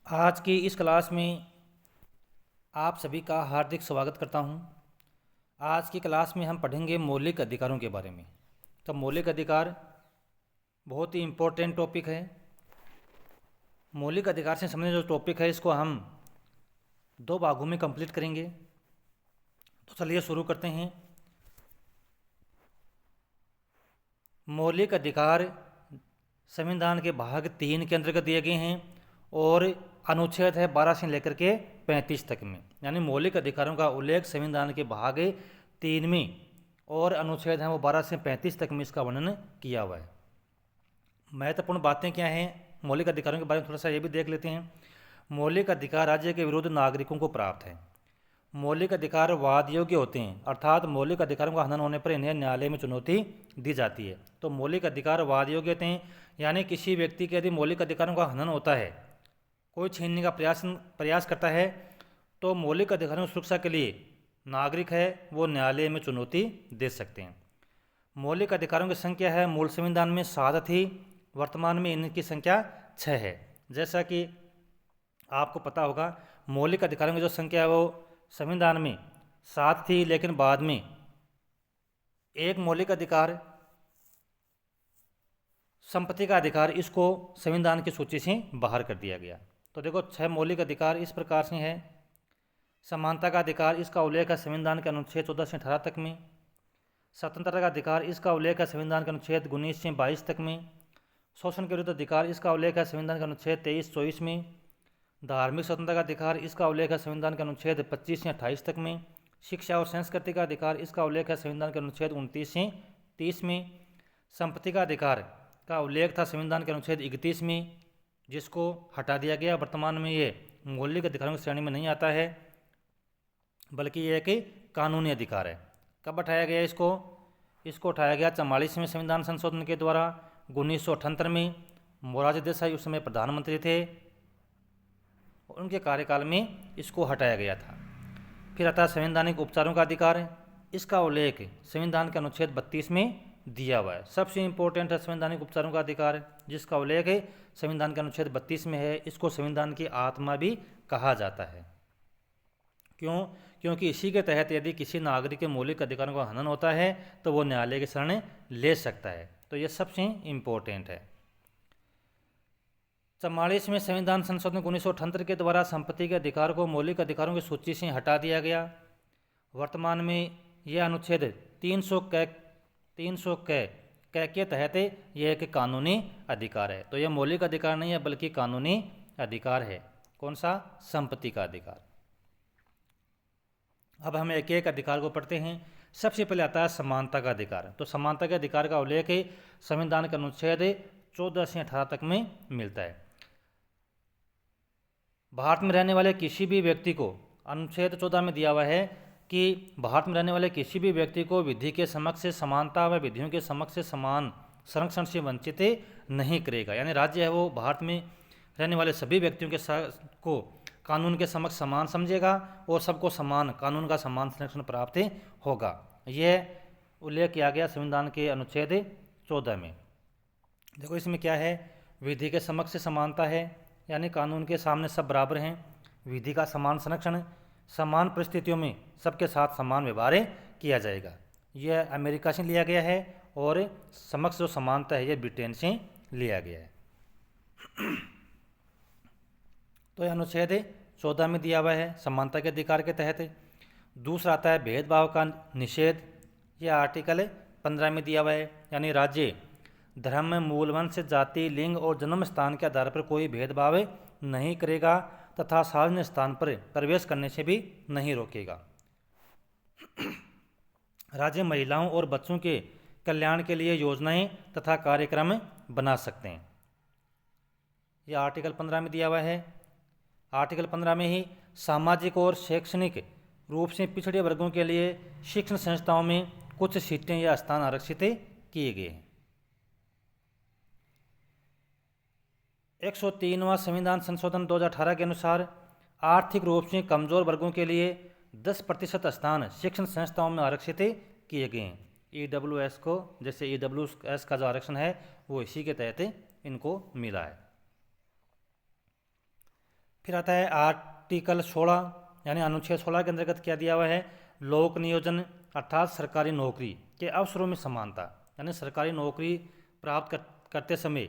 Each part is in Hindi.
आज की इस क्लास में आप सभी का हार्दिक स्वागत करता हूं। आज की क्लास में हम पढ़ेंगे मौलिक अधिकारों के बारे में। तो मौलिक अधिकार बहुत ही इम्पोर्टेंट टॉपिक है। मौलिक अधिकार से संबंधित जो टॉपिक है इसको हम दो भागों में कंप्लीट करेंगे। तो चलिए शुरू करते हैं। मौलिक अधिकार संविधान के भाग 3 के अंतर्गत दिए गए हैं और अनुच्छेद है 12 से लेकर के 35 तक में, यानी मौलिक अधिकारों का उल्लेख संविधान के भाग 3 में और अनुच्छेद है वो 12 से 35 तक में इसका वर्णन किया हुआ है। महत्वपूर्ण बातें क्या हैं मौलिक अधिकारों के बारे में थोड़ा सा ये भी देख लेते हैं। मौलिक अधिकार राज्य के विरुद्ध नागरिकों को प्राप्त है। मौलिक अधिकार वाद योग्य होते हैं, अर्थात मौलिक अधिकारों का हनन होने पर इन्हें न्यायालय में चुनौती दी जाती है। तो मौलिक अधिकार वाद योग्य होते हैं, यानी किसी व्यक्ति के यदि मौलिक अधिकारों का हनन होता है, कोई छीनने का प्रयास करता है, तो मौलिक अधिकारों की सुरक्षा के लिए नागरिक है वो न्यायालय में चुनौती दे सकते हैं। मौलिक अधिकारों की संख्या है मूल संविधान में 7 थी, वर्तमान में इनकी संख्या 6 है। जैसा कि आपको पता होगा मौलिक अधिकारों की जो संख्या है वो संविधान में 7 थी, लेकिन बाद में एक मौलिक अधिकार संपत्ति का अधिकार इसको संविधान की सूची से बाहर कर दिया गया। तो देखो 6 मौलिक अधिकार इस प्रकार से है। समानता का अधिकार, इसका उल्लेख है संविधान के अनुच्छेद 14 से 18 तक में। स्वतंत्रता का अधिकार, इसका उल्लेख है संविधान के अनुच्छेद 19 से 22 तक में। शोषण के विरुद्ध अधिकार, इसका उल्लेख है संविधान के अनुच्छेद 23-24 में। धार्मिक स्वतंत्रता का अधिकार, इसका उल्लेख है संविधान के अनुच्छेद 25 से 28 तक में। शिक्षा और संस्कृति का अधिकार, इसका उल्लेख है संविधान के अनुच्छेद 29 से 30 में। संपत्ति का अधिकार का उल्लेख था संविधान के अनुच्छेद 31 में, जिसको हटा दिया गया। वर्तमान में ये मौलिक अधिकारों की श्रेणी में नहीं आता है, बल्कि ये एक कानूनी अधिकार है। कब हटाया गया इसको उठाया गया 44वें संविधान संशोधन के द्वारा 1978 में। मोरारजी देसाई उस समय प्रधानमंत्री थे, उनके कार्यकाल में इसको हटाया गया था। फिर आता संवैधानिक उपचारों का अधिकार, इसका उल्लेख संविधान के अनुच्छेद 32 में दिया हुआ है। सबसे इम्पोर्टेंट है संवैधानिक उपचारों का अधिकार, जिसका उल्लेख संविधान के अनुच्छेद 32 में है। इसको संविधान की आत्मा भी कहा जाता है। क्योंकि इसी के तहत यदि किसी नागरिक के मौलिक अधिकारों का हनन होता है तो वो न्यायालय की शरण ले सकता है। तो ये सबसे इम्पोर्टेंट है। 44वें संविधान संशोधन 1978 के द्वारा संपत्ति के अधिकार को मौलिक अधिकारों की सूची से हटा दिया गया। वर्तमान में यह अनुच्छेद 300 के तहत यह एक कानूनी अधिकार है। तो यह मौलिक अधिकार नहीं है बल्कि कानूनी अधिकार है। कौन सा? संपत्ति का अधिकार। अब हम एक एक अधिकार को पढ़ते हैं। सबसे पहले आता है समानता का अधिकार। तो समानता के अधिकार का उल्लेख संविधान के अनुच्छेद 14 से 18 तक में मिलता है। भारत में रहने वाले किसी भी व्यक्ति को, अनुच्छेद 14 में दिया हुआ है कि भारत में रहने वाले किसी भी व्यक्ति को विधि के समक्ष समानता व विधियों के समक्ष समान संरक्षण से वंचित नहीं करेगा। यानी राज्य है वो भारत में रहने वाले सभी व्यक्तियों के को कानून के समक्ष समान समझेगा और सबको समान कानून का समान संरक्षण प्राप्त होगा। यह उल्लेख किया गया संविधान के अनुच्छेद 14 में। देखो इसमें क्या है, विधि के समक्ष समानता है, यानी कानून के सामने सब बराबर हैं। विधि का समान संरक्षण, समान परिस्थितियों में सबके साथ समान व्यवहार किया जाएगा। यह अमेरिका से लिया गया है और समक्ष जो समानता है यह ब्रिटेन से लिया गया है। तो यह अनुच्छेद 14 में दिया हुआ है समानता के अधिकार के तहत। दूसरा आता है भेदभाव का निषेध। यह आर्टिकल 15 में दिया हुआ है, यानी राज्य धर्म, मूल, वंश, जाति, लिंग और जन्म स्थान के आधार पर कोई भेदभाव नहीं करेगा तथा सार्वजनिक स्थान पर प्रवेश करने से भी नहीं रोकेगा। राज्य महिलाओं और बच्चों के कल्याण के लिए योजनाएं तथा कार्यक्रम बना सकते हैं। यह आर्टिकल 15 में दिया हुआ है। आर्टिकल 15 में ही सामाजिक और शैक्षणिक रूप से पिछड़े वर्गों के लिए शिक्षण संस्थाओं में कुछ सीटें या स्थान आरक्षित किए गए हैं। 103वां संविधान संशोधन 2018 के अनुसार आर्थिक रूप से कमजोर वर्गों के लिए 10% स्थान शिक्षण संस्थाओं में आरक्षित किए गए हैं। EWS को, जैसे EWS का जो आरक्षण है वो इसी के तहत इनको मिला है। फिर आता है आर्टिकल 16 यानी अनुच्छेद 16 के अंतर्गत क्या दिया हुआ है, लोक नियोजन अर्थात सरकारी नौकरी के अवसरों में समानता, यानी सरकारी नौकरी प्राप्त करते समय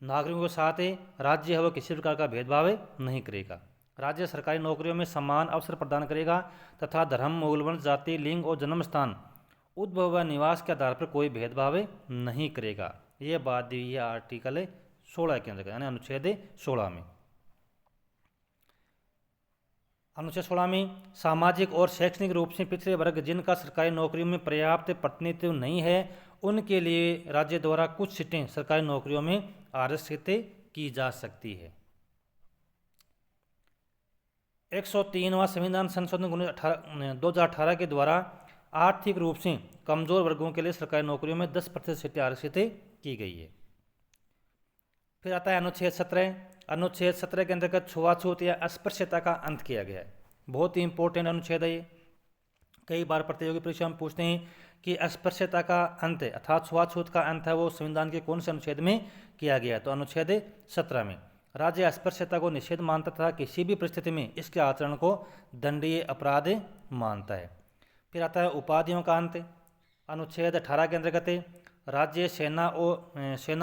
नागरिकों के साथ राज्य है वो किसी प्रकार का भेदभाव नहीं करेगा। राज्य सरकारी नौकरियों में समान अवसर प्रदान करेगा तथा धर्म, मूलवंश, जाति, लिंग और जन्म स्थान, उद्भव व निवास के आधार पर कोई भेदभाव नहीं करेगा। ये बात दी हुई है आर्टिकल 16 के अंतर्गत यानी अनुच्छेद 16 में। अनुच्छेद 16 में सामाजिक और शैक्षणिक रूप से पिछड़े वर्ग जिनका सरकारी नौकरियों में पर्याप्त प्रतिनिधित्व नहीं है उनके लिए राज्य द्वारा कुछ सीटें सरकारी नौकरियों में आरक्षित की जा सकती है। 103वां संविधान संशोधन 2018 के द्वारा आर्थिक रूप से कमजोर वर्गों के लिए सरकारी नौकरियों में 10% सीटें आरक्षित की गई है। फिर आता है अनुच्छेद 17। अनुच्छेद 17 के अंतर्गत छुआछूत या अस्पृश्यता का अंत किया गया है। बहुत ही इंपॉर्टेंट अनुच्छेद है ये। कई बार प्रतियोगी परीक्षा में पूछते हैं कि अस्पृश्यता का अंत अर्थात छुआछूत का अंत है वो संविधान के कौन से अनुच्छेद में किया गया है, तो अनुच्छेद 17 में। राज्य अस्पृश्यता को निषेध मानता था, किसी भी परिस्थिति में इसके आचरण को दंडनीय अपराध मानता है। फिर आता है उपाधियों का अंत। अनुच्छेद 18 के अंतर्गत राज्य सेना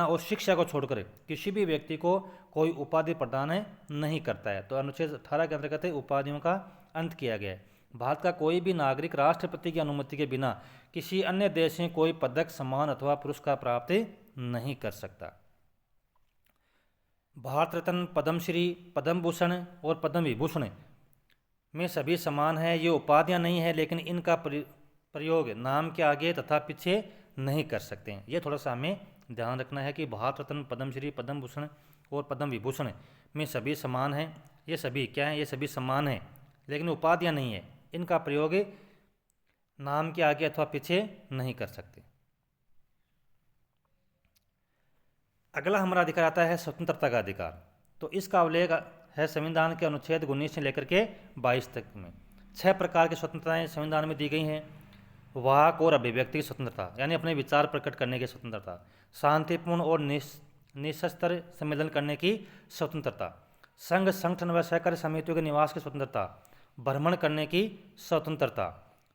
और शिक्षा को छोड़कर किसी भी व्यक्ति को कोई उपाधि प्रदान नहीं करता है, तो अनुच्छेद 18 के अंतर्गत उपाधियों का अंत किया गया है। भारत का कोई भी नागरिक राष्ट्रपति की अनुमति के बिना किसी अन्य देश में कोई पदक, सम्मान अथवा पुरस्कार प्राप्त नहीं कर सकता। भारत रत्न, पद्मश्री, पद्म भूषण और पद्म विभूषण में सभी समान है। ये उपाधियां नहीं है, लेकिन इनका प्रयोग नाम के आगे तथा पीछे नहीं कर सकते हैं। ये थोड़ा सा हमें ध्यान रखना है कि भारत रत्न, पद्मश्री, पद्म भूषण और पद्म विभूषण में सभी समान हैं। ये सभी क्या हैं, ये सभी समान हैं, लेकिन उपाधियां नहीं है। इनका प्रयोग नाम के आगे अथवा पीछे नहीं कर सकते। अगला हमारा अधिकार आता है स्वतंत्रता का अधिकार। तो इसका उल्लेख है संविधान के अनुच्छेद 19 से लेकर के 22 तक में। 6 प्रकार की स्वतंत्रताएं संविधान में दी गई हैं। वाक और अभिव्यक्ति की स्वतंत्रता यानी अपने विचार प्रकट करने की स्वतंत्रता, शांतिपूर्ण और निशस्त्र सम्मेलन करने की स्वतंत्रता, संघ, संगठन व सहकारी समितियों के निवास की स्वतंत्रता, भ्रमण करने की स्वतंत्रता,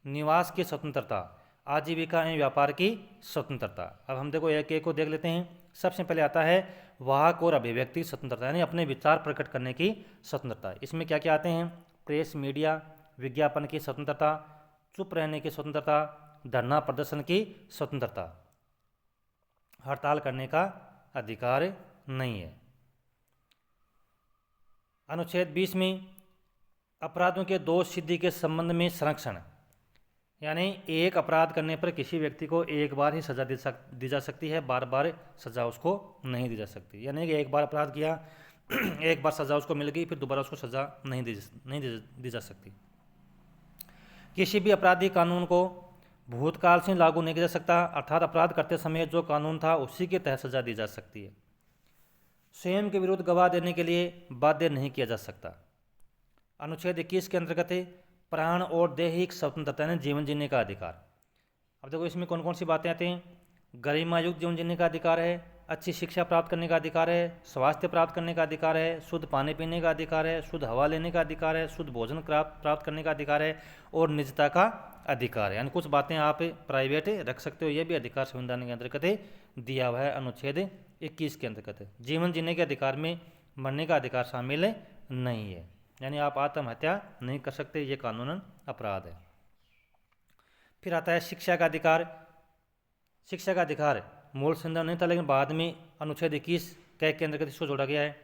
निवास की स्वतंत्रता, आजीविका एवं व्यापार की स्वतंत्रता। अब हम देखो एक एक को देख लेते हैं। सबसे पहले आता है वाक और अभिव्यक्ति स्वतंत्रता यानी अपने विचार प्रकट करने की स्वतंत्रता। इसमें क्या क्या आते हैं, प्रेस, मीडिया, विज्ञापन की स्वतंत्रता, चुप रहने की स्वतंत्रता, धरना प्रदर्शन की स्वतंत्रता, हड़ताल करने का अधिकार नहीं है। अनुच्छेद 20 में अपराधों के दोष सिद्धि के संबंध में संरक्षण, यानी एक अपराध करने पर किसी व्यक्ति को एक बार ही सजा दी जा सकती है, बार बार सजा उसको नहीं दी जा सकती। यानी कि एक बार अपराध किया, एक बार सजा उसको मिल गई, फिर दोबारा उसको सजा नहीं दी जा सकती। किसी भी आपराधिक कानून को भूतकाल से लागू नहीं किया जा सकता, अर्थात अपराध करते समय जो कानून था उसी के तहत सजा दी जा सकती है। स्वयं के विरुद्ध गवाह देने के लिए बाध्य नहीं किया जा सकता। अनुच्छेद 21 के अंतर्गत प्राण और दैहिक स्वतंत्रता यानी जीवन जीने का अधिकार। अब देखो इसमें कौन कौन सी बातें आती हैं। गरिमायुक्त जीवन जीने का अधिकार है, अच्छी शिक्षा प्राप्त करने का अधिकार है, स्वास्थ्य प्राप्त करने का अधिकार है, शुद्ध पानी पीने का अधिकार है, शुद्ध हवा लेने का अधिकार है, शुद्ध भोजन प्राप्त करने का अधिकार है और निजता का अधिकार है। यानी कुछ बातें आप प्राइवेट रख सकते हो, ये भी अधिकार संविधान के अंतर्गत दिया हुआ है अनुच्छेद 21 के अंतर्गत। जीवन जीने के अधिकार में मरने का अधिकार शामिल नहीं है, यानी आप आत्महत्या नहीं कर सकते, ये कानूनन अपराध है। फिर आता है शिक्षा का अधिकार। शिक्षा का अधिकार मूल संविधान नहीं था, लेकिन बाद में अनुच्छेद 21 के अंतर्गत इसको जोड़ा गया है।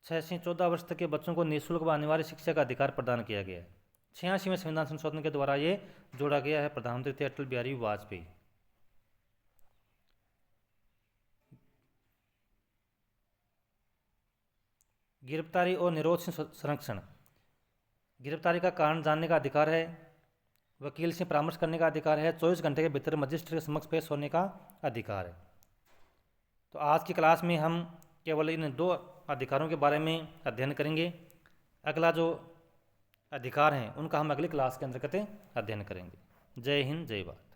6 से 14 वर्ष तक के बच्चों को निःशुल्क व अनिवार्य शिक्षा का अधिकार प्रदान किया गया है। 86वें संविधान संशोधन के द्वारा ये जोड़ा गया है। प्रधानमंत्री थे अटल बिहारी वाजपेयी। गिरफ्तारी और निरोध से संरक्षण। गिरफ्तारी का कारण जानने का अधिकार है, वकील से परामर्श करने का अधिकार है, 24 घंटे के भीतर मजिस्ट्रेट के समक्ष पेश होने का अधिकार है। तो आज की क्लास में हम केवल इन 2 अधिकारों के बारे में अध्ययन करेंगे। अगला जो अधिकार हैं उनका हम अगली क्लास के अंतर्गत अध्ययन करेंगे। जय हिंद, जय भारत।